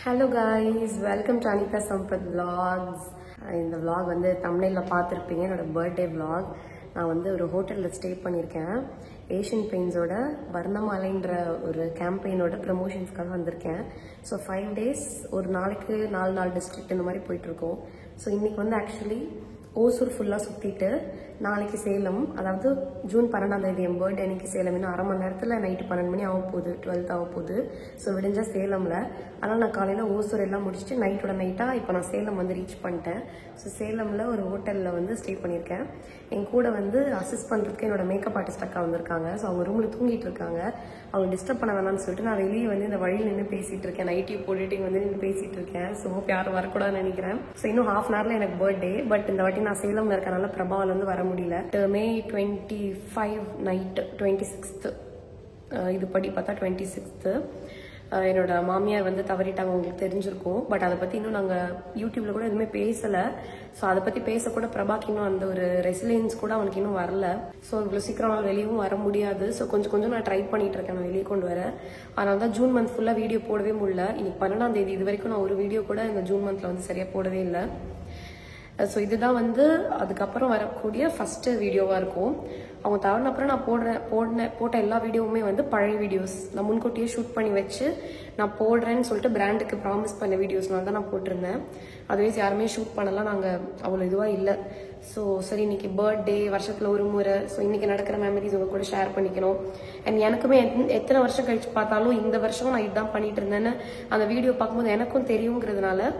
Hello guys, welcome to Anika Sampath Vlogs. இந்த vlog வந்து thumbnailல பார்த்திருப்பீங்க, என்னோட பர்த்டே vlog. நான் வந்து ஒரு ஹோட்டல்ல ஸ்டே பண்ணியிருக்கேன். ஏஷியன் பெயிண்ட்ஸோட வர்ணமாலைன்ற ஒரு கேம்பெயினோட ப்ரமோஷன்ஸ்க்காக வந்திருக்கேன். ஸோ 5 days ஒரு நாளைக்கு 4 டிஸ்ட்ரிக்ட் இந்த மாதிரி போயிட்டு இருக்கோம். ஸோ இன்னைக்கு வந்து ஆக்சுவலி ஓசூர் ஃபுல்லாக சுற்றிட்டு நாளைக்கு சேலம், அதாவது ஜூன் 12 என் பர்த்டே அன்னைக்கு சேலம். இன்னும் அரை மணி நேரத்தில் நைட்டு 12 மணி ஆக போகுது, 12 ஆக போகுது. ஸோ விடிஞ்சா சேலமில். அதனால் நான் காலையில் ஓசூர் எல்லாம் முடிச்சுட்டு நைட்டோட நைட்டாக இப்போ நான் சேலம் வந்து ரீச் பண்ணிட்டேன். ஸோ சேலமில் ஒரு ஹோட்டலில் வந்து ஸ்டே பண்ணியிருக்கேன். என் கூட வந்து அசிஸ்ட் பண்ணுறதுக்கு என்னோட மேக்கப் ஆர்டிஸ்ட் அக்கா வந்திருக்காங்க. ஸோ அவங்க ரூமில் தூங்கிட்டு இருக்காங்க. அவங்க டிஸ்டர்ப் பண்ண வேணாம்னு சொல்லிட்டு நான் வெளியே வந்து இந்த வழியில் நின்று பேசிகிட்டு இருக்கேன். நைட்டி போட்டுட்டு வந்து நின்று பேசிகிட்டு இருக்கேன். ஸோ யாரும் வரக்கூடாதுன்னு நினைக்கிறேன். ஸோ இன்னும் ½ hourல எனக்கு பர்த்டே. பட் இந்த வாட்டி நான் சேலம்ல இருக்கனால பிரபாவில் வந்து வர முடியல. மே 25 நைட்டு 26th இது படி பார்த்தா 26th என்னோட மாமியார் வந்து தவறிட்டாங்க, உங்களுக்கு தெரிஞ்சிருக்கும். பட் அதை பற்றி இன்னும் நாங்கள் யூடியூப்ல கூட எதுவுமே பேசலை. ஸோ அதை பற்றி பேசக்கூட பிரபாக்கு இன்னும் அந்த ஒரு ரெசிலியன்ஸ் கூட அவனுக்கு இன்னும் வரல. ஸோ இவ்வளோ சீக்கிரம் நான் வெளியவும் வர முடியாது. ஸோ கொஞ்சம் நான் ட்ரை பண்ணிட்டு இருக்கேன் நான் வெளியே கொண்டு வர. அதனால தான் ஜூன் மந்த் ஃபுல்லாக வீடியோ போடவே முடியல. இன்னைக்கு 12 இது வரைக்கும் நான் ஒரு வீடியோ கூட இந்த ஜூன் மந்த்ல வந்து சரியாக போடவே இல்லை. ஸோ இதுதான் வந்து அதுக்கப்புறம் வரக்கூடிய ஃபர்ஸ்ட் வீடியோவாக இருக்கும். அவங்க தவறின அப்புறம் நான் போட்ட எல்லா வீடியோவுமே வந்து பழைய வீடியோஸ். நான் முன்கூட்டியே ஷூட் பண்ணி வச்சு நான் போடுறேன்னு சொல்லிட்டு பிராண்டுக்கு ப்ராமிஸ் பண்ண வீடியோஸ்னால தான் நான் போட்டிருந்தேன். அதுவேஸ் யாருமே ஷூட் பண்ணலாம், நாங்கள் அவ்வளோ இதுவாக இல்லை. ஸோ சரி, இன்னைக்கு பர்த்டே, வருஷத்தில் ஒரு முறை. ஸோ இன்னைக்கு நடக்கிற மெமரிஸ் உங்க கூட ஷேர் பண்ணிக்கணும். அண்ட் எனக்குமே எத்தனை வருஷம் கழிச்சு பார்த்தாலும் இந்த வருஷம் நான் இதுதான் பண்ணிட்டு இருந்தேன்னு அந்த வீடியோ பார்க்கும்போது எனக்கும் தெரியுங்கிறதுனால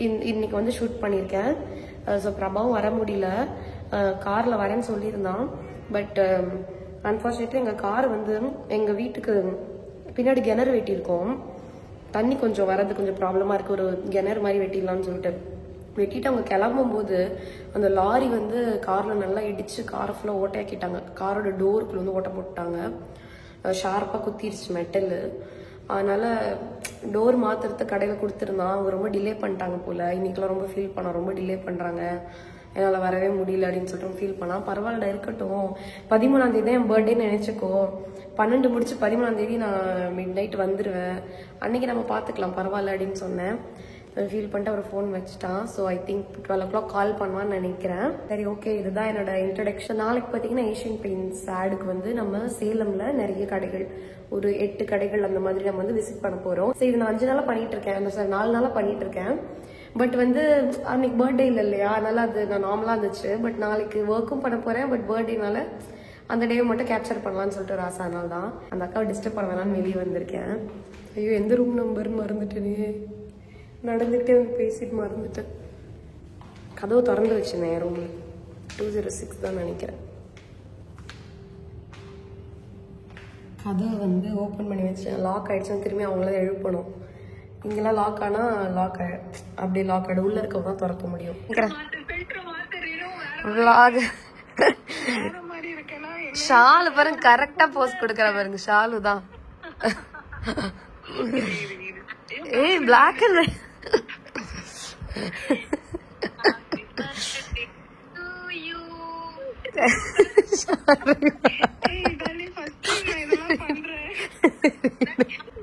இன்னைக்கு வந்து ஷூட் பண்ணியிருக்கேன். ஸோ பிரபாவும் வர முடியல, காரில் வரேன்னு சொல்லியிருந்தான். பட் அன்ஃபார்ச்சுனேட்லி எங்கள் கார் வந்து எங்கள் வீட்டுக்கு பின்னாடி கிணறு வெட்டியிருக்கோம். தண்ணி கொஞ்சம் வரது கொஞ்சம் ப்ராப்ளமாக இருக்குது. ஒரு கிணறு மாதிரி வெட்டிடலான்னு சொல்லிட்டு வெட்டிட்டு அவங்க கிளம்பும் போது அந்த லாரி வந்து காரில் நல்லா இடிச்சு காரை ஃபுல்லாக ஓட்டையாக்கிட்டாங்க. காரோட டோருக்குள்ள வந்து ஓட்டை போட்டுட்டாங்க. ஷார்ப்பாக குத்திருச்சு மெட்டல். அதனால டோர் மாத்துறது கடையில் கொடுத்துருந்தான். அவங்க ரொம்ப டிலே பண்ணிட்டாங்க போல. இன்னைக்கெல்லாம் ரொம்ப ஃபீல் பண்ணான், ரொம்ப டிலே பண்ணுறாங்க, என்னால் வரவே முடியல அப்படின்னு சொல்லிட்டு ஃபீல் பண்ணான். பரவாயில்ல, இருக்கட்டும், 13 தான் என் பர்த்டேன்னு நினச்சிக்கோ. 12 முடிச்சு 13 நான் மிட் நைட் வந்துடுவேன், அன்னைக்கு நம்ம பார்த்துக்கலாம், பரவாயில்ல அப்படின்னு சொன்னேன். ஃபீல் பண்ணிட்டு அவர் ஃபோன் வச்சுட்டான். ஸோ ஐ திங்க் 12 o'clock கால் பண்ணுவான்னு நினைக்கிறேன். சரி, ஓகே, இதுதான் என்னோட இன்ட்ரடக்ஷன். நாளைக்கு பார்த்தீங்கன்னா ஏஷியன் பெயிண்ட்ஸ் ஆடுக்கு வந்து நம்ம சேலம்ல நிறைய கடைகள், ஒரு 8 கடைகள் அந்த மாதிரி நம்ம வந்து விசிட் பண்ண போறோம். ஸோ இது நான் 5 நாளாக பண்ணிட்டு இருக்கேன், சார் 4 நாளாக பண்ணிட்டு இருக்கேன். பட் வந்து அன்னைக்கு பர்த்டே இல்லை இல்லையா, அதனால அது நான் நார்மலாக இருந்துச்சு. பட் நாளைக்கு ஒர்க்கும் பண்ண போறேன். பட் பர்த்டேனால அந்த டே மட்டும் கேப்சர் பண்ணலான்னு சொல்லிட்டு ஒரு ஆசை. அதனால தான் அந்த அக்காவை டிஸ்டர்ப் பண்ண வேணாம்னு வெளியே வந்திருக்கேன். ஐயோ, எந்த ரூம் நம்பர்னு மறந்துட்டேனே, நடந்துகிட்டே பேசிட்டு மறந்துட்டேன். கதவு திறந்து வச்சிருந்தேன் என் ரூம்ல. 206 தான் நினைக்கிறேன். கதவை வந்து ஓப்பன் பண்ணி வச்சேன். லாக் ஆயிடுச்சுன்னு திரும்பி அவங்கள எழுப்பணும். இங்கெல்லாம் லாக் ஆனா அப்படியே லாக் ஆயிடும். உள்ள இருக்கவங்க தான் திறக்க முடியும். ஷாலு பாருங்க, கரெக்டா போஸ்ட் கொடுக்கற பாருங்க. ஷாலு தான். ஏய், black and white.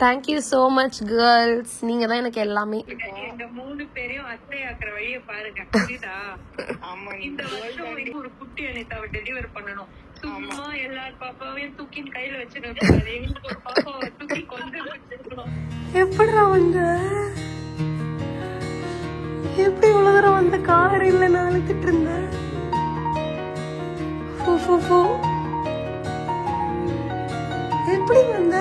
Thank you so much girls, நீங்க தான் எனக்கு எல்லாமே. இந்த 3 பேரையும் அத்தை ஆக்குற வழியை பாருங்க, புரியுதா? ஆமா, இந்த வருஷம் ஒரு குட்டி அனிதாவை டெலிவர் பண்ணணும். சும்மா எல்லார் பாப்பாவையும் தூக்கி கையில வச்சுட்டு எங்களுக்கு ஒரு பாப்பாவை தூக்கி கொண்டு வச்சிருக்கணும். எப்படிடா வந்த? எப்படி இவ்வளவு தூரம் வந்த? கார் இல்ல, நான் அழுத்திட்டு இருந்தேன். எப்படி வந்த?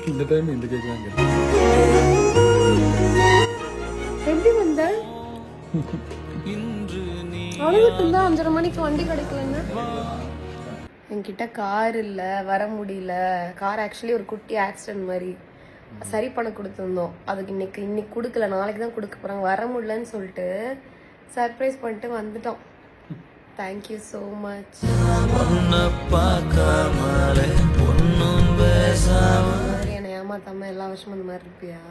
இந்த டைம் இந்த கேக் வாங்க. எப்படி வந்த? அழுதுட்டு இருந்தா 5:30 மணிக்கு வண்டி கிடைக்கலன்னு. என்கிட்ட கார் இல்ல, வர முடியல. கார் ஆக்சுவலி ஒரு குட்டி ஆக்சிடென்ட் மாதிரி சரி பண்ண கொடுத்துருந்தோம். அதுக்கு இன்னைக்கு கொடுக்கல, நாளைக்கு தான் கொடுக்க போறாங்க. வர முடியலன்னு சொல்லிட்டு சர்ப்ரைஸ் பண்ணிட்டு வந்துட்டோம். Thank you so much. என்னை ஏமாத்தாம எல்லா வருஷமும் இந்த மாதிரி இருப்பியா?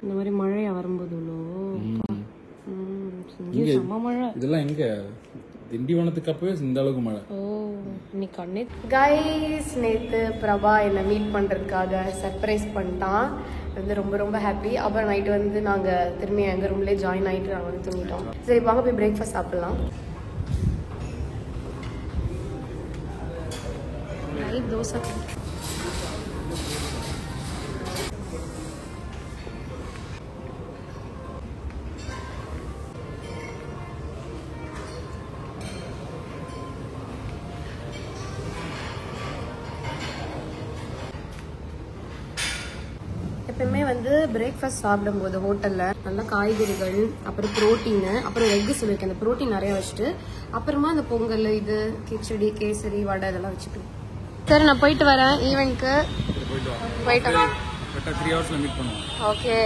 இந்த மாதிரி மழையா வரும்போது இங்கே செம்ம மழை. இதெல்லாம் எங்க திண்டிவனத்துக்கு அப்பவே இந்த அளவுக்கு மழை. ஓ இன்னைக்கு அன்னை கைஸ் நேற்று பிரபா என்னை மீட் பண்ணுறதுக்காக சர்ப்ரைஸ் பண்ணிட்டான். வந்து ரொம்ப ரொம்ப ஹாப்பி. அப்புறம் நைட்டு வந்து நாங்கள் திரும்பி எங்கள் ரூம்லேயே ஜாயின் ஆகிட்டு நாங்கள் வந்து தூங்கிட்டோம். சரி வாங்க போய் பிரேக்ஃபாஸ்ட் சாப்பிட்லாம். நைட் தோசை. எப்பவுமே வந்து பிரேக்ஃபாஸ்ட் சாப்பிடும்போது ஹோட்டலில் நல்லா காய்கறிகள், அப்புறம் ப்ரோட்டீனு, அப்புறம் எக்கு சொல்லியிருக்கேன். அந்த ப்ரோட்டீன் நிறையா வச்சுட்டு அப்புறமா அந்த பொங்கல், இது கிச்சடி, கேசரி, வடை இதெல்லாம் வச்சுட்டு. சரி நான் போயிட்டு வரேன் ஈவெண்ட்க்கு. போயிட்டு 3 ஹவர்ஸ்ல மீட் பண்ணுவோம். ஓகே.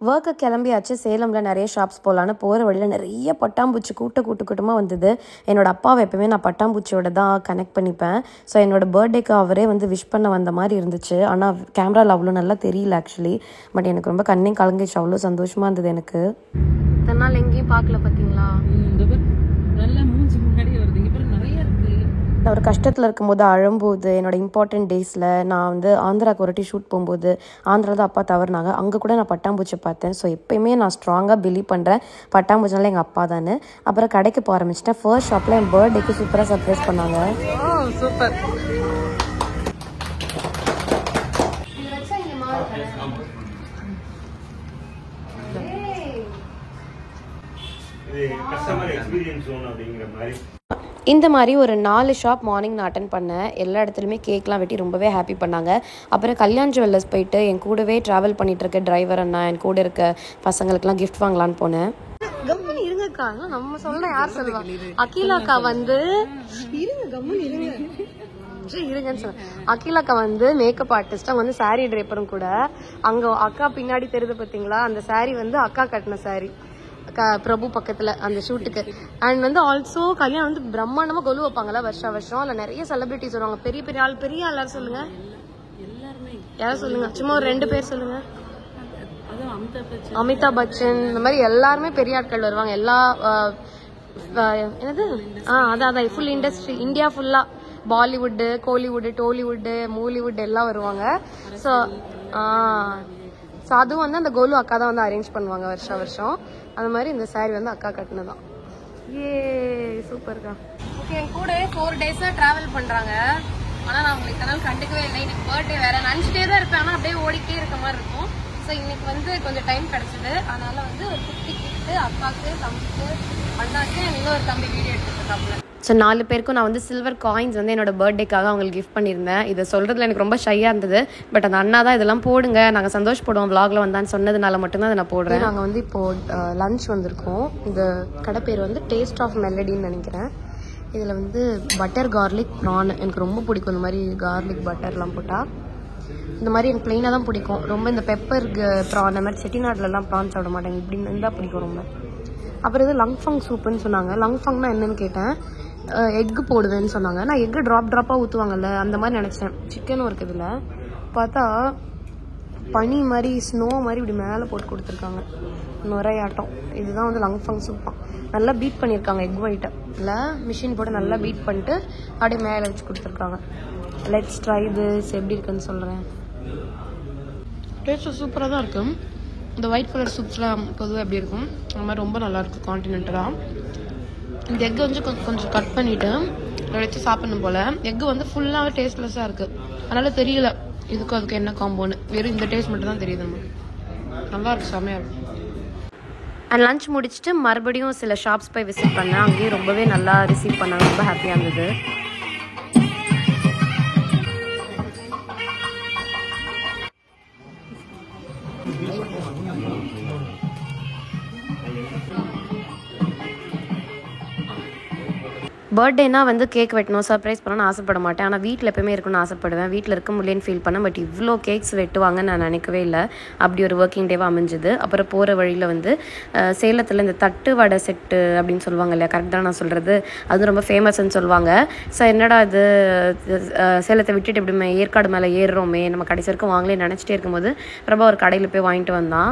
ஒர்க்கு கிளம்பியாச்சு. சேலமில் நிறைய ஷாப்ஸ் போகலான்னு போகிற வழியில் நிறைய பட்டாம்பூச்சி கூட்டமாக வந்தது. என்னோட அப்பாவை எப்பவுமே நான் பட்டாம்பூச்சியோட தான் கனெக்ட் பண்ணிப்பேன். ஸோ என்னோட பர்த்டேக்கு அவரே வந்து விஷ் பண்ண வந்த மாதிரி இருந்துச்சு. ஆனால் கேமராவில் அவ்வளோ நல்லா தெரியல ஆக்சுவலி. பட் எனக்கு ரொம்ப கண்ணே கலங்கிச்சு. அவ்வளோ சந்தோஷமாக இருந்தது எனக்கு. இத்தனை நாள் எங்கேயும் பார்க்கல பார்த்தீங்களா? நல்லா மூஞ்சி முன்னாடி வருது. இங்கே பேர் நிறைய இருக்கு. நான் ஒரு கஷ்டத்தில் இருக்கும்போது, அழும்போது, என்னோட இம்பார்ட்டன்ட் டேஸில் நான் வந்து ஆந்திராவுக்கு ஒரு வாட்டி ஷூட் போகும்போது ஆந்திராவில் தான் அப்பா தவறுனாங்க. அங்கே கூட நான் பட்டாம்பூச்சி பார்த்தேன். ஸோ எப்பயுமே நான் ஸ்ட்ராங்காக பிலீவ் பண்ணுறேன் பட்டாம்பூச்சினால எங்கள் அப்பா தானே. அப்புறம் கடைக்கு போக ஆரம்பிச்சிட்டேன். ஃபர்ஸ்ட் ஷாப்பில் என் பர்த்டேக்கு சூப்பராக சர்ப்ரைஸ் பண்ணாங்க. சூப்பர். இந்த மாதிரி ஒரு 4 ஷாப் மார்னிங் நான் அட்டன் பண்ணேன். எல்லா இடத்துலையுமே கேக்லாம் வெட்டி ரொம்பவே ஹாப்பி பண்ணாங்க. அப்புறம் கல்யாண் ஜுவல்லர்ஸ் போயிட்டு என் கூடவே ட்ராவல் பண்ணிட்டு இருக்க டிரைவர் அண்ணா, என் கூட இருக்க பசங்களுக்குலாம் கிஃப்ட் வாங்கலான்னு போனேன். கம்முனு இருங்கக்கா, நம்ம சொல்ற யார் சொல்லுவா? அகிலாக்கா வந்து இருங்கன்னு சொன்ன. அகிலாக்கா வந்து மேக்கப் ஆர்டிஸ்ட். அவங்க வந்து சாரி ட்ரேப்பரும் கூட. அங்க அக்கா பின்னாடி தெரியுது பார்த்தீங்களா? அந்த சாரி வந்து அக்கா கட்டின சாரி பிரபு பக்கத்துல அந்த ஷூட்டுக்கு. அண்ட் வந்து ஆல்சோ கல்யாணம் வந்து பிரம்மாண்டமா கொலு வைப்பாங்கல்ல வருஷம். அதுல நிறைய செலிபிரிட்டிஸ் வருவாங்க. பெரிய பெரிய ஆள் எல்லாரும் சொல்லுங்க. யாரும் சொல்லுங்க, சும்மா ஒரு 2 பேர் சொல்லுங்க. அமிதாப் பச்சன், இந்த மாதிரி எல்லாருமே பெரிய ஆட்கள் வருவாங்க. எல்லா என்னது அதான் ஃபுல் இண்டஸ்ட்ரி, இந்தியா ஃபுல்லா பாலிவுட்டு, கோலிவுட்டு, டோலிவுட்டு, மூலிவுட் எல்லாம் வருவாங்க. ஸோ அதுவும் வந்து அந்த கோலு அக்கா தான் வந்து அரேஞ்ச் பண்ணுவாங்க வருஷம். அந்த மாதிரி இந்த சாரி வந்து அக்கா கட்டினதான். ஏ சூப்பர்க்கா. ஓகே, என் கூட 4 டேஸா டிராவல் பண்றாங்க. ஆனா நான் உங்களுக்கு இத்தனை நாள் கண்டுக்கவே இல்லை. இன்னைக்கு பர்த்டே வேற. நினைச்சிட்டே தான் இருப்பேன், ஆனா அப்படியே ஓடிக்கிட்டே இருக்க மாதிரி இருக்கும். ஸோ இன்னைக்கு வந்து கொஞ்சம் டைம் கிடைச்சது. அதனால வந்து ஒரு குட்டி கிஃப்ட் அக்காவுக்கு, தம்பிக்கு, அண்ணாக்கு, இன்னொரு தம்பி வீடியோ எடுத்துருக்காப்புல. ஸோ 4 பேருக்கும் நான் வந்து சில்வர் காயின்ஸ் வந்து என்னோட பர்த்டேக்காக அவங்களுக்கு கிஃப்ட் பண்ணியிருந்தேன். இதை சொல்கிறதுல எனக்கு ரொம்ப ஷையாக இருந்தது. பட் அந்த அண்ணா தான் இதெல்லாம் போடுங்க, நாங்கள் சந்தோஷப்படுவோம் விலாகில் வந்தான்னு சொன்னதுனால மட்டும்தான் அதை நான் போடுறேன். நாங்கள் வந்து இப்போது லன்ச் வந்திருக்கோம். இந்த கடை பேர் வந்து டேஸ்ட் ஆஃப் மெலடின்னு நினைக்கிறேன். இதில் வந்து பட்டர் கார்லிக் ப்ரான் எனக்கு ரொம்ப பிடிக்கும். இந்த மாதிரி கார்லிக் பட்டர்லாம் போட்டால் இந்த மாதிரி எனக்கு ப்ளெயினாக தான் பிடிக்கும். ரொம்ப இந்த பெப்பர் ப்ரான், அந்த மாதிரி செட்டிநாட்டிலலாம் ப்ரான் சாப்பிட மாட்டேங்க. இப்படின்னு இருந்தால் பிடிக்கும் ரொம்ப. அப்புறம் இது லங்ஃபங் சூப்புன்னு சொன்னாங்க. லங்ஃபங்னா என்னன்னு கேட்டேன். எக்கு போடுவேன்னு சொன்னாங்க. நான் எக்கு ட்ராப்பாக ஊற்றுவாங்கல்ல அந்த மாதிரி நினச்சேன். சிக்கனும் இருக்குது. இதில் பார்த்தா பனி மாதிரி, ஸ்னோ மாதிரி இப்படி மேலே போட்டு கொடுத்துருக்காங்க நுரையாட்டம். இதுதான் வந்து லங்ஃபங் சூப்பான். நல்லா பீட் பண்ணியிருக்காங்க எக் ஒயிட்டை. இல்லை மிஷின் போட்டு நல்லா பீட் பண்ணிட்டு அப்படியே மேலே வச்சு கொடுத்துருக்காங்க. Let's try this. எப்படி இருக்குன்னு சொல்கிறேன். டேஸ்ட்டு சூப்பராக தான் இருக்கும். இந்த ஒயிட் கலர் சூப்ஸ்லாம் பொதுவாக எப்படி இருக்கும் அந்த மாதிரி ரொம்ப நல்லாயிருக்கும் கான்டினென்டலாக. இந்த எக்கு வந்து கொஞ்சம் கட் பண்ணிவிட்டு வச்சு சாப்பிடணும் போல். எக்கு வந்து ஃபுல்லாகவே டேஸ்ட்லெஸ்ஸாக இருக்குது. அதனால் தெரியல இதுக்கும் அதுக்கு என்ன காம்போன்னு. வெறும் இந்த டேஸ்ட் மட்டும் தான் தெரியுது. நம்ம நல்லா இருக்குது, செம்மையாக இருக்கும். அண்ட் லன்ச் முடிச்சுட்டு மறுபடியும் சில ஷாப்ஸ் போய் விசிட் பண்ணேன். அங்கேயும் ரொம்பவே நல்லா ரிசீவ் பண்ணாங்க. ரொம்ப ஹாப்பியாக இருந்தது. பர்த்டேனா வந்து கேக் வெட்டணும் சர்ப்ரைஸ் பண்ணணும்னு ஆசைப்பட மாட்டேன். ஆனால் வீட்டில் எப்பவுமே இருக்கணும்னு ஆசைப்படுவேன். வீட்டில் இருக்க முடியலன்னு ஃபீல் பண்ணேன். பட் இவ்வளோ கேக்ஸ் வெட்டுவாங்கன்னு நான் நினைக்கவே இல்லை. அப்படி ஒரு ஒர்க்கிங் டேவாக அமைஞ்சுது. அப்புறம் போகிற வழியில் வந்து சேலத்தில் இந்த தட்டு வடை செட்டு அப்படின்னு சொல்லுவாங்க இல்லையா, கரெக்டாக நான் சொல்கிறது, அது ரொம்ப ஃபேமஸ்ன்னு சொல்லுவாங்க. ஸோ என்னடா இது சேலத்தை விட்டுட்டு இப்படி ஏற்காடு மேலே ஏறுறோமே, நம்ம கடைசி வரைக்கும் வாங்கலே நினச்சிட்டே இருக்கும்போது பிரபா ஒரு கடையில் போய் வாங்கிட்டு வந்தான்.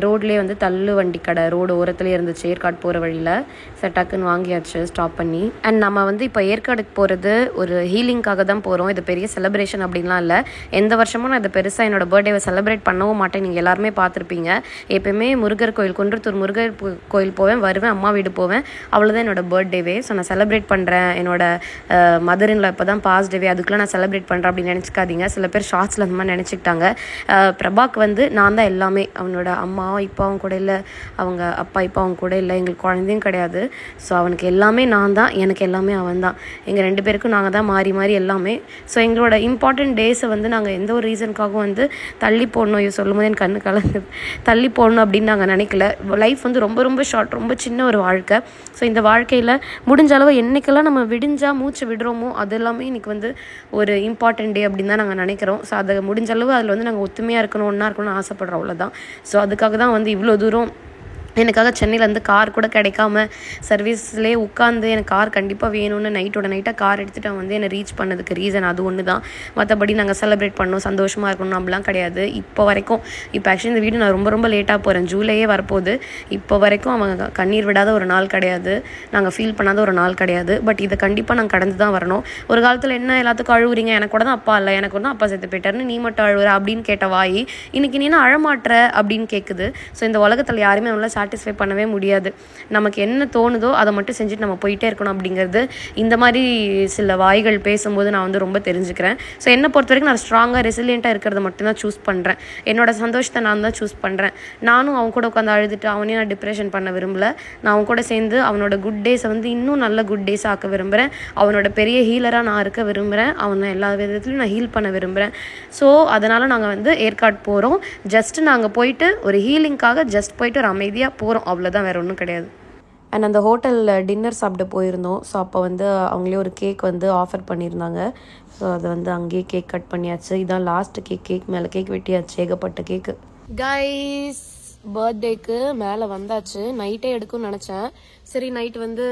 ரோட்லேயே வந்து தள்ளு வண்டி கடை ரோடு ஓரத்துலேயே இருந்துச்சு ஏற்காடு போகிற வழியில். டக்குன்னு வாங்கியாச்சு ஸ்டாப் பண்ணி. அண்ட் நம்ம வந்து இப்போ ஏற்காடுக்கு போகிறது ஒரு ஹீலிங்காக தான் போகிறோம். இது பெரிய செலிப்ரேஷன் அப்படின்லாம் இல்லை. எந்த வருஷமும் நான் இதை பெருசாக என்னோட பர்த்டேவை செலிப்ரேட் பண்ணவும் மாட்டேன். நீங்கள் எல்லாருமே பார்த்துருப்பீங்க. எப்பயுமே முருகர் கோயில், குன்றத்தூர் முருகர் கோயில் போவேன், வருவேன், அம்மா வீடு போவேன், அவ்வளோதான் என்னோட பர்த்டேவே. ஸோ நான் செலிப்ரேட் பண்ணுறேன் என்னோட மதரின்ல இப்போ தான் பாஸ்ட் டேவே, அதுக்குள்ளே நான் செலிப்ரேட் பண்ணுறேன் அப்படின்னு நினச்சிக்காதீங்க. சில பேர் ஷார்ட்ஸில் அந்த மாதிரி நினச்சிக்கிட்டாங்க. பிரபாக்கு வந்து நான் தான் எல்லாமே. அவனோட அம்மாவும் இப்பாவும் கூட இல்லை, அவங்க அப்பா இப்பாவும் கூட இல்லை, எங்களுக்கு குழந்தையும் கிடையாது. ஸோ அவனுக்கு எல்லாமே நான் தான், எனக்கு எல்லாமே அவன் தான். எங்கள் 2 பேருக்கும் நாங்கள் தான் மாறி மாறி எல்லாமே. ஸோ எங்களோட இம்பார்ட்டண்ட் டேஸை வந்து நாங்கள் எந்த ஒரு ரீசனுக்காகவும் வந்து தள்ளி போடணும், இது சொல்லும் போது என் கண்ணு கலங்குது, தள்ளி போடணும் அப்படின்னு நாங்கள் நினைக்கல. லைஃப் வந்து ரொம்ப ரொம்ப ஷார்ட், ரொம்ப சின்ன ஒரு வாழ்க்கை. ஸோ இந்த வாழ்க்கையில் முடிஞ்ச அளவு என்றைக்கெல்லாம் நம்ம விடிஞ்சால் மூச்சு விடுறோமோ அது எல்லாமே இன்றைக்கி வந்து ஒரு இம்பார்ட்டண்ட் டே அப்படின்னு தான் நாங்கள் நினைக்கிறோம். ஸோ அதை முடிஞ்ச அளவு அதில் வந்து நாங்கள் ஒத்துமையாக இருக்கணும், ஒன்றா இருக்கணும்னு ஆசைப்படுறோம், அவ்வளோதான். ஸோ அதுக்காக தான் வந்து இவ்வளோ தூரம் எனக்காக சென்னையிலேருந்து கார் கூட கிடைக்காம சர்வீஸ்லேயே உட்காந்து எனக்கு கார் கண்டிப்பாக வேணும்னு நைட்டாக கார் எடுத்துகிட்டு வந்து என்னை ரீச் பண்ணதுக்கு ரீசன் அது ஒன்று தான். மற்றபடி நாங்கள் செலிப்ரேட் பண்ணணும், சந்தோஷமாக இருக்கணும் அப்படிலாம் கிடையாது இப்போ வரைக்கும். இப்போ ஆக்சுவலி இந்த வீடு நான் ரொம்ப ரொம்ப லேட்டாக போகிறேன், ஜூலையே வரப்போகுது. இப்போ வரைக்கும் அவங்க கண்ணீர் விடாத ஒரு நாள் கிடையாது, நாங்கள் ஃபீல் பண்ணாத ஒரு நாள் கிடையாது. பட் இதை கண்டிப்பாக நாங்கள் கடந்து தான் வரணும். ஒரு காலத்தில் என்ன எல்லாத்துக்கும் அழுவுறீங்க, எனக்கு கூட தான் அப்பா இல்லை, எனக்கு கூட தான் அப்பா செத்து போயிட்டாருன்னு நீ மட்டும் அழுவுற அப்படின்னு கேட்ட வாய் இன்றைக்கி நீ என்ன அழமாட்டுற அப்படின்னு கேட்குது. ஸோ இந்த உலகத்தில் யாருமே அவங்கள சாட்டிஸ்ஃபை பண்ணவே முடியாது. நமக்கு என்ன தோணுதோ அதை மட்டும் செஞ்சுட்டு நம்ம போயிட்டே இருக்கணும் அப்படிங்கிறது இந்த மாதிரி சில வாய்கள் பேசும்போது நான் வந்து ரொம்ப தெரிஞ்சுக்கிறேன். ஸோ என்னை பொறுத்த வரைக்கும் நான் ஸ்ட்ராங்காக ரெசிலியண்ட்டாக இருக்கிறத மட்டும்தான் சூஸ் பண்ணுறேன். என்னோட சந்தோஷத்தை நான் தான் சூஸ் பண்ணுறேன். நானும் அவன் கூட உட்காந்து அழுதுட்டு அவனையும் நான் டிப்ரெஷன் பண்ண விரும்பலை. நான் அவன் கூட சேர்ந்து அவனோட குட் டேஸை வந்து இன்னும் நல்ல குட் டேஸாக ஆக்க விரும்புகிறேன். அவனோட பெரிய ஹீலராக நான் இருக்க விரும்புகிறேன். அவனை எல்லா விதத்துலையும் நான் ஹீல் பண்ண விரும்புகிறேன். ஸோ அதனால் நாங்கள் வந்து ஏற்காடு போகிறோம். ஜஸ்ட்டு நாங்கள் போயிட்டு ஒரு ஹீலிங்காக ஜஸ்ட் போயிட்டு ஒரு அமைதியாக போகிறோம், அவ்வளோதான், வேறு ஒன்றும் கிடையாது. அண்ட் அந்த ஹோட்டலில் டின்னர் சாப்பிட போயிருந்தோம். ஸோ அப்போ வந்து அவங்களே ஒரு கேக் வந்து ஆஃபர் பண்ணியிருந்தாங்க. ஸோ அதை வந்து அங்கேயே கேக் கட் பண்ணியாச்சு. இதான் லாஸ்ட்டு கேக் மேலே கேக் வெட்டியாச்சு, ஏகப்பட்ட கேக்கு. கைஸ் பர்த்டேக்கு மேலே வந்தாச்சு. நைட்டே எடுக்கும்னு நினச்சேன். சரி நைட் வந்து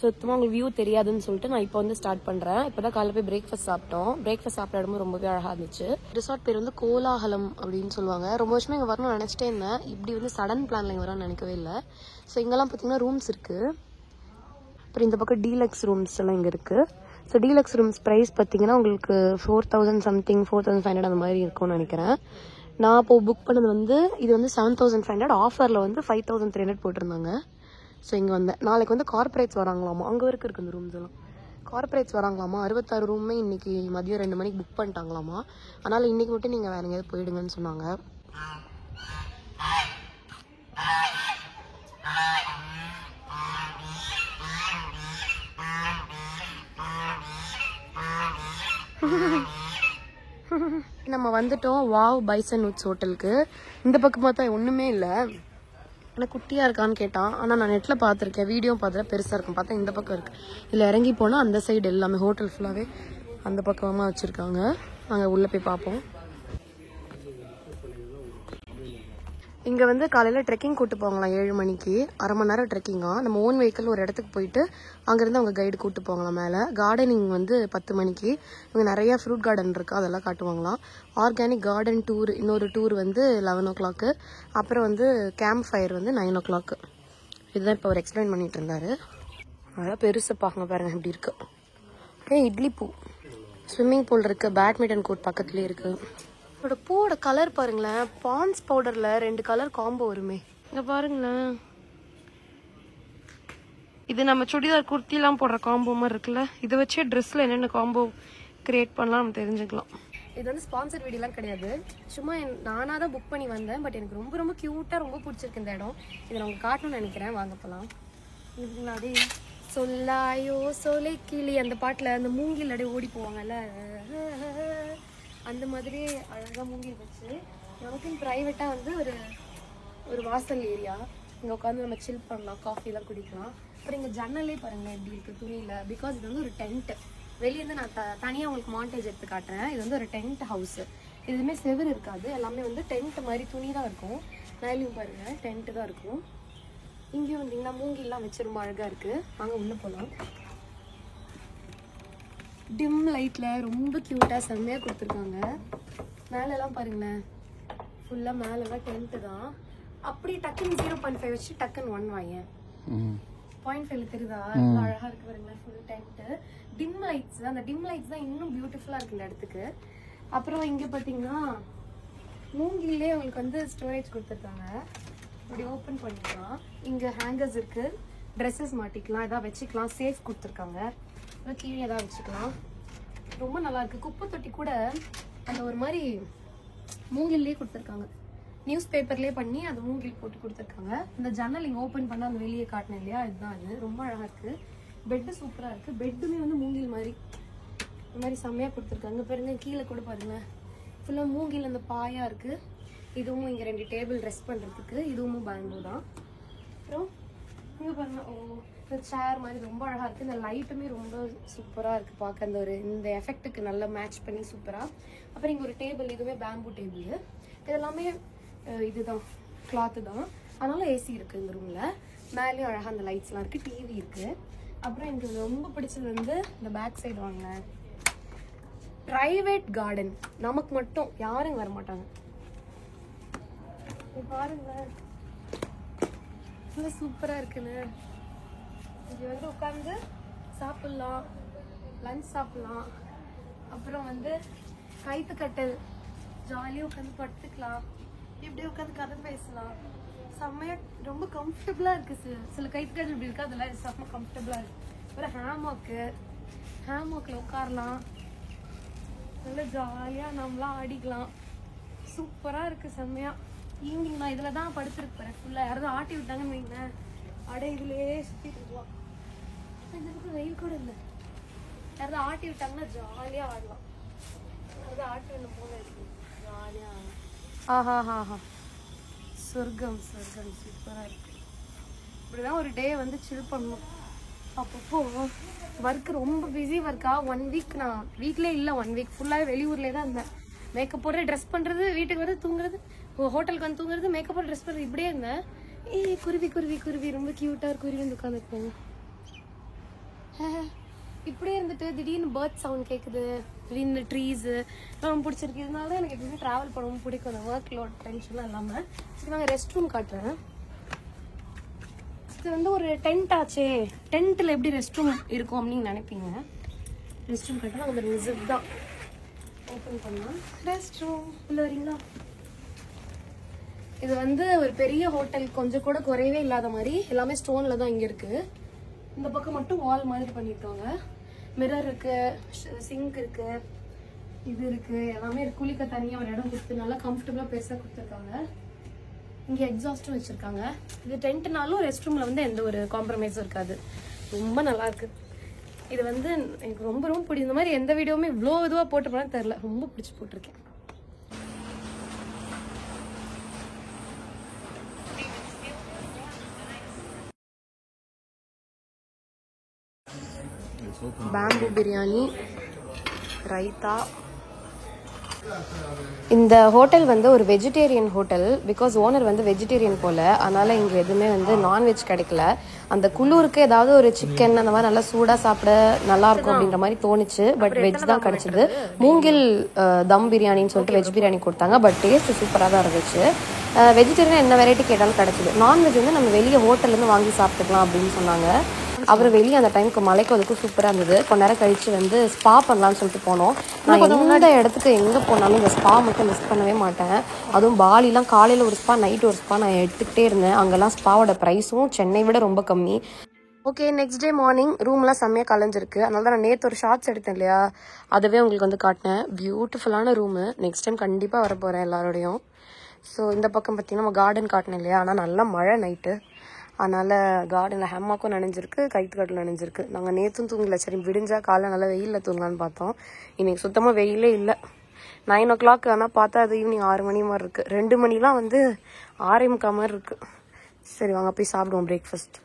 சுத்தமாக உங்களுக்கு வியூ தெரியாதுன்னு சொல்லிட்டு நான் இப்போ வந்து ஸ்டார்ட் பண்ணுறேன். இப்போ தான் காலையில் போய் பிரேக்ஃபாஸ்ட் சாப்பிட்டோம். பிரேக்ஃபாஸ்ட் சாப்பிட்ட இடமும் ரொம்பவே அழகாக இருந்துச்சு. ரிசார்ட் பேர் வந்து கோலாகலம் அப்படின்னு சொல்லுவாங்க. ரொம்ப வருஷமே இங்கே வரணும்னு நினச்சிட்டே இருந்தேன். இப்படி வந்து சடன் பிளானில் இங்கே வரணும்னு நினைக்கவே இல்லை. ஸோ இங்கெல்லாம் பார்த்தீங்கன்னா ரூம்ஸ் இருக்குது. அப்புறம் இந்த பக்கம் டீலக்ஸ் ரூம்ஸ் எல்லாம் இங்கே இருக்குது. ஸோ டீலக்ஸ் ரூம்ஸ் ப்ரைஸ் பார்த்தீங்கன்னா உங்களுக்கு 4000 சம்திங், 4500 அந்த மாதிரி இருக்கும்னு நினைக்கிறேன். நான் இப்போது புக் பண்ணது வந்து இது வந்து 7500, ஆஃபரில் வந்து 5300 போட்டிருந்தாங்க. ஸோ இங்கே வந்தேன். நாளைக்கு வந்து கார்பரேட்ஸ் வராங்களாமா, அங்கே வரைக்கும் இருக்குது இந்த ரூம்ஸ் எல்லாம். கார்பரேட்ஸ் வராங்களாமா, 66 ரூமே இன்றைக்கி மதியம் 2 மணிக்கு புக் பண்ணிட்டாங்களாமா. அதனால் இன்றைக்கி மட்டும் நீங்கள் வேறு எங்கேயாவது போயிடுங்கன்னு சொன்னாங்க. நம்ம வந்துட்டோம் வாவ் பைசன் உட்ஸ் ஹோட்டலுக்கு. இந்த பக்கம் பார்த்தா ஒன்றுமே இல்லை, ஆனால் குட்டியாக இருக்கான்னு கேட்டான். ஆனால் நான் நெட்டில் பார்த்துருக்கேன், வீடியோ பார்த்துட்டு பெருசாக இருக்கும். பார்த்தா இந்த பக்கம் இருக்குது. இதில் இறங்கி போனால் அந்த சைடு எல்லாமே ஹோட்டல் ஃபுல்லாகவே அந்த பக்கமாக வச்சுருக்காங்க. நாங்கள் உள்ளே போய் பார்ப்போம். இங்கே வந்து காலையில் ட்ரெக்கிங் கூட்டு போவாங்களாம் 7 மணிக்கு, அரை மணி நேரம் ட்ரெக்கிங்காக. நம்ம ஓன் வெஹிக்கிள் ஒரு இடத்துக்கு போயிட்டு அங்கேருந்து அவங்க கைடு கூட்டு போவாங்களாம் மேலே. கார்டனிங் வந்து 10 மணிக்கு. இங்கே நிறையா ஃப்ரூட் கார்டன் இருக்குது, அதெல்லாம் காட்டுவாங்களாம். ஆர்கானிக் கார்டன் டூர், இன்னொரு டூர் வந்து 11 o'clock. அப்புறம் வந்து கேம்ப் ஃபயர் வந்து 9 o'clock. இதுதான் இப்போ அவர் எக்ஸ்பிளைன் பண்ணிட்டு இருந்தார். அதெல்லாம் பெருசு பார்க்க பாருங்கள் எப்படி இருக்கு. இட்லி பூ, ஸ்விம்மிங் பூல் இருக்குது, பேட்மிண்டன் கோர்ட் பக்கத்துலேயே இருக்குது. இதோட பூவோட கலர் பாருங்களேன், பான்ஸ் பவுடரில் 2 கலர் காம்போ வருமே, இங்கே பாருங்களேன். இது நம்ம சுடிதார் குர்த்திலாம் போடுற காம்போ மாதிரி இருக்குல்ல, இதை வச்சே ட்ரெஸ்ஸில் என்னென்ன காம்போ கிரியேட் பண்ணலாம் நம்ம தெரிஞ்சுக்கலாம். இது வந்து ஸ்பான்சர் வீடியோலாம் கிடையாது, சும்மா நானாக தான் புக் பண்ணி வந்தேன். பட் எனக்கு ரொம்ப ரொம்ப க்யூட்டாக ரொம்ப பிடிச்சிருக்கு இந்த இடம். இதை நான் உங்களுக்கு காட்டணும்னு நினைக்கிறேன், வாங்க போகலாம். இதுங்களா அதே சொல்லாயோ சொலை கிளி அந்த பாட்டில் அந்த மூங்கில் அப்படியே ஓடி போவாங்கல்ல, அந்த மாதிரி அழகாக மூங்கில் வச்சு நமக்குன்னு ப்ரைவேட்டாக வந்து ஒரு வாசல் ஏரியா. இங்கே உட்காந்து நம்ம சில் பண்ணலாம், காஃபிலாம் குடிக்கலாம். அப்புறம் இங்கே ஜன்னலே பாருங்களேன் எப்படி இருக்குது துணியில். பிகாஸ் இது வந்து ஒரு டென்ட். வெளியேருந்து நான் தனியாக உங்களுக்கு மாண்டேஜ் எடுத்து காட்டுறேன். இது வந்து ஒரு டென்ட் ஹவுஸு. எதுவுமே செவர் இருக்காது, எல்லாமே வந்து டென்ட் மாதிரி துணி தான் இருக்கும். மேலேயும் பாருங்கள் டென்ட்டு தான் இருக்கும். இங்கேயும் வந்தீங்கன்னா மூங்கிலாம் வச்சு ரொம்ப அழகாக இருக்குது. வாங்க உள்ளே போகலாம். டிம் லைட்டில் ரொம்ப க்யூட்டாக செம்மையாக கொடுத்துருக்காங்க. மேலெல்லாம் பாருங்களேன், ஃபுல்லாக மேலெல்லாம் டென்ட்டு தான். அப்படி டக்குன்னு 0.5 வச்சு டக்குன்னு 1 வாங்க. 0.5 தெரியுதா? அழகாக இருக்கு பாருங்களேன், ஃபுல் டென்ட்டு. டிம் லைட்ஸ், அந்த டிம் லைட்ஸ் தான் இன்னும் பியூட்டிஃபுல்லாக இருக்குது இந்த இடத்துக்கு. அப்புறம் இங்கே பார்த்தீங்கன்னா மூங்கிலே உங்களுக்கு வந்து ஸ்டோரேஜ் கொடுத்துருக்காங்க. இப்படி ஓப்பன் பண்ணிக்கலாம். இங்கே ஹேங்கர்ஸ் இருக்குது, ட்ரெஸ்ஸஸ் மாட்டிக்கலாம், எதாவது வச்சுக்கலாம். சேஃப் கொடுத்துருக்காங்க, கீழே எதாவது வச்சுக்கலாம். ரொம்ப நல்லா இருக்குது. குப்பை தொட்டி கூட அந்த ஒரு மாதிரி மூங்கிலே கொடுத்துருக்காங்க. நியூஸ் பேப்பர்லேயே பண்ணி அது மூங்கில் போட்டு கொடுத்துருக்காங்க. இந்த ஜன்னல் இங்கே ஓப்பன் பண்ணால் அந்த வெளியே காட்டினேன் இல்லையா, இதுதான் அது. ரொம்ப அழகாக இருக்குது. பெட்டு சூப்பராக இருக்குது. பெட்டுமே வந்து மூங்கில் மாதிரி இந்த மாதிரி செம்மையாக கொடுத்துருக்காங்க. பாருங்க கீழே கூட பாருங்க ஃபுல்லாக மூங்கில் அந்த பாயாக இருக்குது. இதுவும் இங்கே 2 டேபிள் ரெஸ்ட் பண்ணுறதுக்கு. இதுவும் பேம்பு தான். அப்புறம் இங்கே பாருங்க, இந்த சேர் மாதிரி ரொம்ப அழகாக இருக்குது. இந்த லைட்டுமே ரொம்ப சூப்பராக இருக்குது பார்க்க. அந்த ஒரு இந்த எஃபெக்ட்டுக்கு நல்லா மேட்ச் பண்ணி சூப்பராக. அப்புறம் இங்கே ஒரு டேபிள், இதுவுமே பேம்பு டேபிள். இதெல்லாமே இதுதான் கிளாத்து தான். அதனால ஏசி இருக்குது இந்த ரூமில். மேலேயும் அழகாக அந்த லைட்ஸ்லாம் இருக்குது, டிவி இருக்குது. அப்புறம் எனக்கு ரொம்ப பிடிச்சது வந்து இந்த பேக் சைடு வாங்க, ப்ரைவேட் கார்டன். நமக்கு மட்டும் யாரும் வர மாட்டாங்க. பாருங்க சூப்பராக இருக்குன்னு. இங்கே வந்து உட்காந்து சாப்பிட்லாம், லஞ்ச் சாப்பிட்லாம். அப்புறம் வந்து கைத்து கட்டல், ஜாலியாக உட்காந்து படுத்துக்கலாம், இப்படியே உட்காந்து கதை பேசலாம். செம்மையாக ரொம்ப கம்ஃபர்டபுளாக இருக்குது. சில கைத்து கட்டல் இப்படி இருக்குது, அதெல்லாம் செம்ம கம்ஃபர்டபுளாக இருக்குது. அப்புறம் ஹேமாக்கில் உட்காரலாம், நல்லா ஜாலியாக நம்மளாம் ஆடிக்கலாம். சூப்பராக இருக்குது செம்மையாக. ஈவினிங் நான் இதில் தான் படுத்துருப்பேன் ஃபுல்லாக. யாராவது ஆட்டி விட்டாங்கன்னு வைங்களேன், இதுலேயே சுற்றிட்டு இருக்கலாம். இந்த பக்கம் வெயில் கூட இல்லை. யாராவது ஆட்டி விட்டாங்கன்னா ஜாலியாக ஆடலாம். யாராவது ஆட்டி ஒன்று போல இருக்கு, ஜாலியாக ஆடலாம். ஆஹா சொர்க்கம் சூப்பராக இருக்கு. இப்படிதான் ஒரு டே வந்து சில் பண்ணணும். அப்பப்போ ஒர்க் ரொம்ப பிஸி ஒர்க்கா. 1 வீக் நான் வீட்டிலே இல்லை. 1 வீக் ஃபுல்லாகவே வெளியூர்லேயே தான் இருந்தேன். மேக்கப் போடுற, ட்ரெஸ் பண்ணுறது, வீட்டுக்கு வந்து தூங்குறது, ஹோட்டலுக்கு வந்து தூங்குறது, மேக்கப் போட்டு ட்ரெஸ் பண்ணுறது, இப்படியே இருந்தேன். குருவி ரொம்ப க்யூட்டாக ஒரு குருவி வந்து உட்காந்துருப்பாங்க. இப்படியே இருந்துட்டு திடீர்னு பேர்ட் சவுண்ட் கேட்குது, திடீர்னு ட்ரீஸு ரொம்ப பிடிச்சிருக்கு. இதனால தான் எனக்கு எப்படின்னு ட்ராவல் பண்ணவும் பிடிக்கும், அந்த ஒர்க் லோட் டென்ஷன்லாம் இல்லாமல். சரி நாங்கள் ரெஸ்ட் ரூம் காட்டுறேன். இது வந்து ஒரு டென்ட் ஆச்சே, டென்ட்டில் எப்படி ரெஸ்ட் ரூம் இருக்கும் அப்படின்னு நினைப்பீங்க. ரெஸ்ட் ரூம் காட்டுறோம். அந்த ரிசர்வ் தான் ஓப்பன் பண்ணலாம். ரெஸ்ட் ரூம் உள்ள வரீங்களா? இது வந்து ஒரு பெரிய ஹோட்டல், கொஞ்சம் கூட குறையவே இல்லாத மாதிரி. எல்லாமே ஸ்டோனில் தான் இங்கே இருக்குது. இந்த பக்கம் மட்டும் வால் மாதிரி பண்ணியிருக்காங்க. மிரர் இருக்கு, சிங்க் இருக்கு, இது இருக்கு, எல்லாமே இருக்கு. குளிக்க தனியாக ஒரு இடம் கொடுத்து நல்லா கம்ஃபர்டபுளாக பெருசாக கொடுத்துருக்காங்க. இங்கே எக்ஸாஸ்ட்டும் வச்சுருக்காங்க. இது டென்ட்னாலும் ரெஸ்ட் ரூமில் வந்து எந்த ஒரு காம்ப்ரமைஸும் இருக்காது. ரொம்ப நல்லா இருக்கு. இது வந்து எனக்கு ரொம்ப பிடிக்கும். இந்த மாதிரி எந்த வீடியோவுமே இவ்வளோ இதுவாக போட்டு போனால் தெரில, ரொம்ப பிடிச்சி போட்டிருக்கேன். பேம்பு பிரியாணி, ரைத்தா. இந்த ஹோட்டல் வந்து ஒரு வெஜிடேரியன் ஹோட்டல். பிகாஸ் ஓனர் வந்து வெஜிடேரியன் போல், அதனால் இங்கே எதுவுமே வந்து நான்வெஜ் கிடைக்கல. அந்த குளூருக்கு ஏதாவது ஒரு சிக்கன் அந்த மாதிரி நல்லா சூடாக சாப்பிட நல்லாயிருக்கும் அப்படின்ற மாதிரி தோணுச்சு. பட் வெஜ் தான் கிடச்சிது. மூங்கில் தம் பிரியாணின்னு சொல்லிட்டு வெஜ் பிரியாணி கொடுத்தாங்க. பட் டேஸ்ட் சூப்பராக தான் இருந்துச்சு. வெஜிடேரியன் என்ன வெரைட்டி கேட்டாலும் கிடச்சிது. நான்வெஜ் வந்து நம்ம வெளியே ஹோட்டல்லேருந்து வாங்கி சாப்பிட்டுக்கலாம் அப்படின்னு சொன்னாங்க. அப்புறம் வெளியே அந்த டைமுக்கு மலைக்கு அதுக்கும் சூப்பராக இருந்தது. கொஞ்ச நேரம் கழிச்சு வந்து ஸ்பா பண்ணலான்னு சொல்லிட்டு போனோம். நான் எந்த இடத்துக்கு எங்கே போனாலும் இந்த ஸ்பா மட்டும் மிஸ் பண்ணவே மாட்டேன். அதுவும் பாலிலாம் காலையில் ஒரு ஸ்பா, நைட் ஒரு ஸ்பா நான் எடுத்துக்கிட்டே இருந்தேன். அங்கெல்லாம் ஸ்பாவோட ப்ரைஸும் சென்னை விட ரொம்ப கம்மி. ஓகே, நெக்ஸ்ட் டே மார்னிங் ரூம்லாம் செம்மையாக கலைஞ்சிருக்கு. அதனால தான் நான் நேற்று ஒரு ஷார்ட்ஸ் எடுத்தேன் இல்லையா, அதுவே உங்களுக்கு வந்து காட்டினேன். பியூட்டிஃபுல்லான ரூமு. நெக்ஸ்ட் டைம் கண்டிப்பாக வர போகிறேன் எல்லாரோடையும். ஸோ இந்த பக்கம் பார்த்தீங்கன்னா நம்ம கார்டன் காட்டினேன் இல்லையா, ஆனால் நல்லா மழை நைட்டு. அதனால் கார்டனில் ஹேமாக்கும் நனைஞ்சிருக்கு, கைத்துக்கட்டில் நனைஞ்சிருக்கு. நாங்கள் நேற்றும் தூங்கல. சரி விடிஞ்சால் காலைல நல்லா வெயிலில் தூங்கலான்னு பார்த்தோம். இன்றைக்கி சுத்தமாக வெயிலே இல்லை. 9 o'clock ஆனால் பார்த்தா அது ஈவினிங் 6 மணி மாதிரி இருக்குது. 2 மணிலாம் வந்து 6:45 மாதிரி இருக்குது. சரி வாங்க போய் சாப்பிடுவோம் பிரேக்ஃபாஸ்ட்.